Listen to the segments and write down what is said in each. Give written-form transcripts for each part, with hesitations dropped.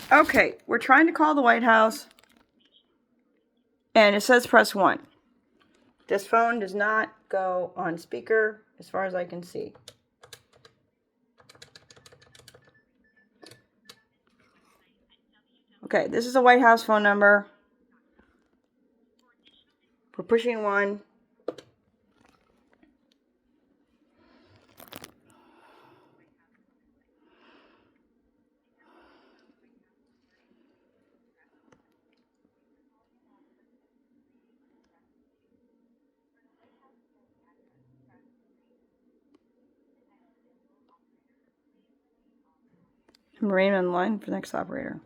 Okay, we're trying to call the White House, and it says press 1. This phone does not go on speaker as far as I can see. Okay, this is a White House phone number. We're pushing 1. Remain on line for the next operator.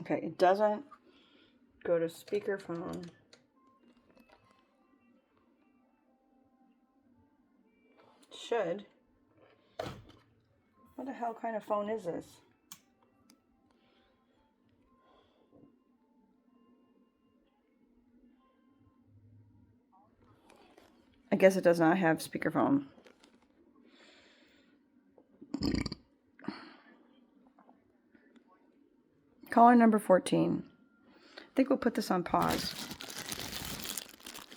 Okay, it doesn't go to speakerphone. Should. What the hell kind of phone is this? I guess it does not have speakerphone. Caller number 14. I think we'll put this on pause.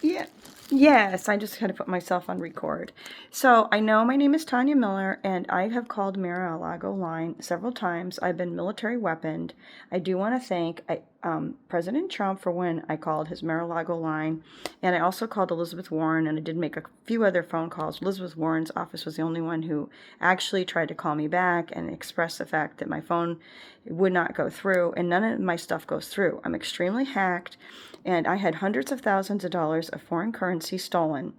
Yeah. Yes, I just had to put myself on record. So I know my name is Tanya Miller, and I have called Mar-a-Lago line several times. I've been military weaponed. I do want to thank President Trump for when I called his Mar-a-Lago line, and I also called Elizabeth Warren, and I did make a few other phone calls. Elizabeth Warren's office was the only one who actually tried to call me back and express the fact that my phone would not go through, and none of my stuff goes through. I'm extremely hacked, and I had hundreds of thousands of dollars of foreign currency stolen,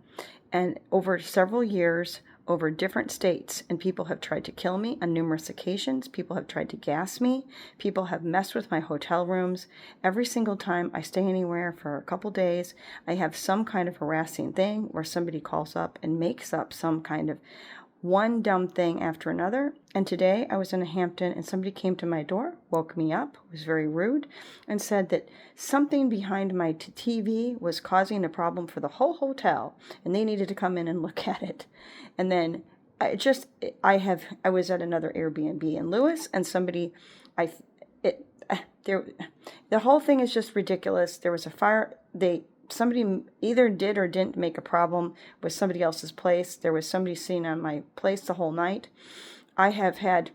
and over several years, over different states, and people have tried to kill me on numerous occasions. People have tried to gas me. People have messed with my hotel rooms. Every single time I stay anywhere for a couple days, I have some kind of harassing thing where somebody calls up and makes up some kind of one dumb thing after another. And today I was in Hampton and somebody came to my door, woke me up, was very rude, and said that something behind my TV was causing a problem for the whole hotel and they needed to come in and look at it. And then I was at another Airbnb in Lewis, and the whole thing is just ridiculous. There was a fire. Somebody either did or didn't make a problem with somebody else's place. There was somebody sitting on my place the whole night. I have had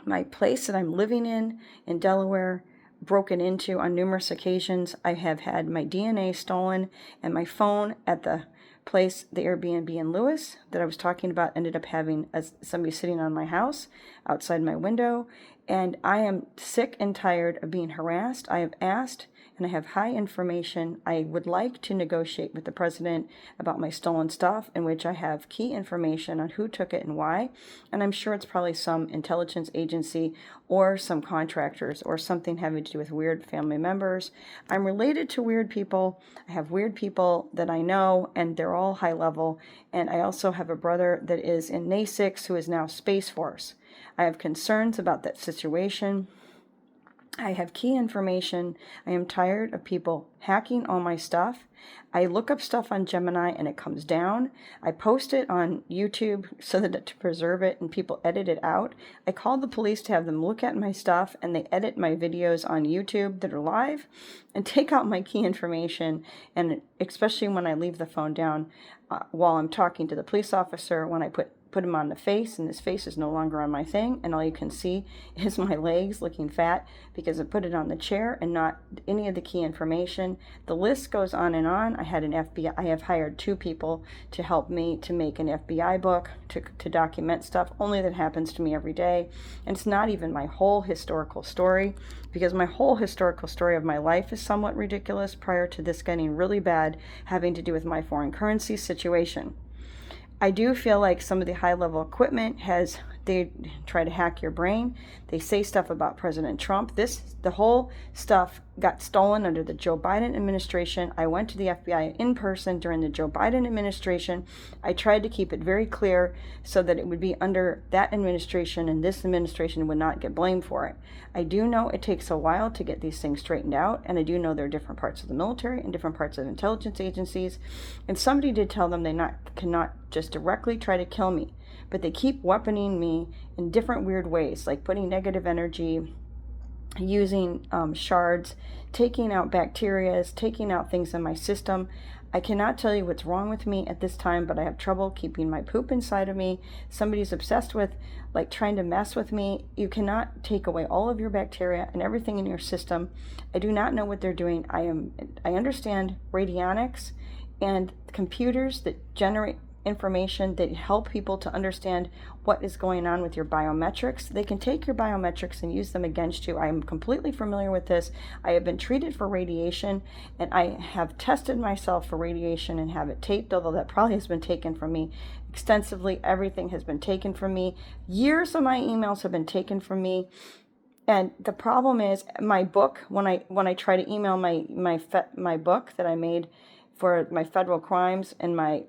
my place that I'm living in Delaware broken into on numerous occasions. I have had my DNA stolen, and my phone at the place, the Airbnb in Lewis that I was talking about, ended up having somebody sitting on my house outside my window. And I am sick and tired of being harassed. I have asked, and I have high information. I would like to negotiate with the president about my stolen stuff, in which I have key information on who took it and why. And I'm sure it's probably some intelligence agency or some contractors or something having to do with weird family members. I'm related to weird people. I have weird people that I know, and they're all high level. And I also have a brother that is in NASIX who is now Space Force. I have concerns about that situation. I have key information. I am tired of people hacking all my stuff. I look up stuff on Gemini and it comes down. I post it on YouTube so that to preserve it, and people edit it out. I called the police to have them look at my stuff, and they edit my videos on YouTube that are live and take out my key information. And especially when I leave the phone down while I'm talking to the police officer, when I put him on the face, and his face is no longer on my thing, and all you can see is my legs looking fat because I put it on the chair and not any of the key information. The list goes on and on. I have hired 2 people to help me to make an FBI book to document stuff only that happens to me every day. And it's not even my whole historical story, because my whole historical story of my life is somewhat ridiculous prior to this getting really bad, having to do with my foreign currency situation. I do feel like some of the high-level equipment they try to hack your brain. They say stuff about President Trump. The whole stuff got stolen under the Joe Biden administration. I went to the FBI in person during the Joe Biden administration. I tried to keep it very clear so that it would be under that administration and this administration would not get blamed for it. I do know it takes a while to get these things straightened out, and I do know there are different parts of the military and different parts of intelligence agencies, and somebody did tell them they cannot just directly try to kill me, but they keep weaponing me in different weird ways, like putting negative energy, using shards, taking out bacteria, taking out things in my system. I cannot tell you what's wrong with me at this time, but I have trouble keeping my poop inside of me. Somebody's obsessed with like trying to mess with me. You cannot take away all of your bacteria and everything in your system. I do not know what they're doing. I understand radionics and computers that generate information that help people to understand what is going on with your biometrics. They can take your biometrics and use them against you. I am completely familiar with this. I have been treated for radiation, and I have tested myself for radiation and have it taped, although that probably has been taken from me extensively. Everything has been taken from me. Years of my emails have been taken from me. And the problem is my book, when I try to email my book that I made for my federal crimes and my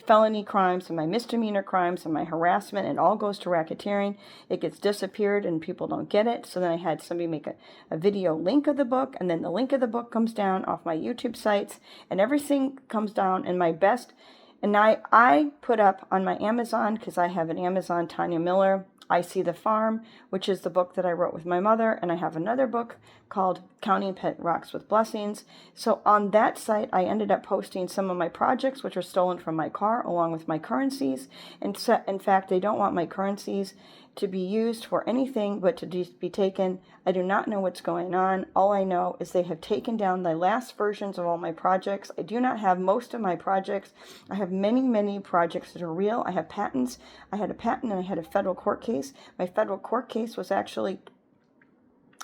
felony crimes and my misdemeanor crimes and my harassment, it all goes to racketeering. It gets disappeared and people don't get it. So then I had somebody make a video link of the book, and then the link of the book comes down off my YouTube sites, and everything comes down in my best. And I put up on my Amazon, because I have an Amazon, Tanya Miller, I See the Farm, which is the book that I wrote with my mother, and I have another book called Counting Pet Rocks with Blessings. So on that site, I ended up posting some of my projects, which were stolen from my car, along with my currencies. And in fact, they don't want my currencies to be used for anything but to be taken. I do not know what's going on. All I know is they have taken down the last versions of all my projects. I do not have most of my projects. I have many, many projects that are real. I have patents. I had a patent and I had a federal court case. My federal court case was actually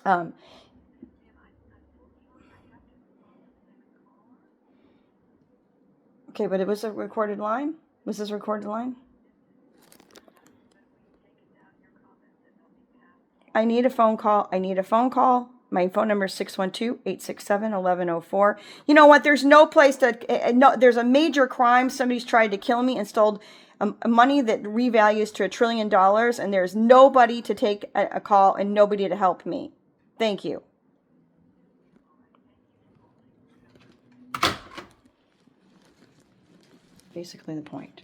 okay, but it was a recorded line? Was this a recorded line? I need a phone call. I need a phone call. My phone number is 612-867-1104. You know what? There's no place to, no, there's a major crime. Somebody's tried to kill me and stole money that revalues to $1 trillion, and there's nobody to take a call and nobody to help me. Thank you. Basically the point.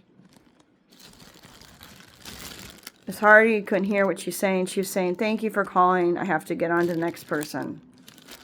Miss Hardy couldn't hear what she's saying. She was saying, thank you for calling. I have to get on to the next person.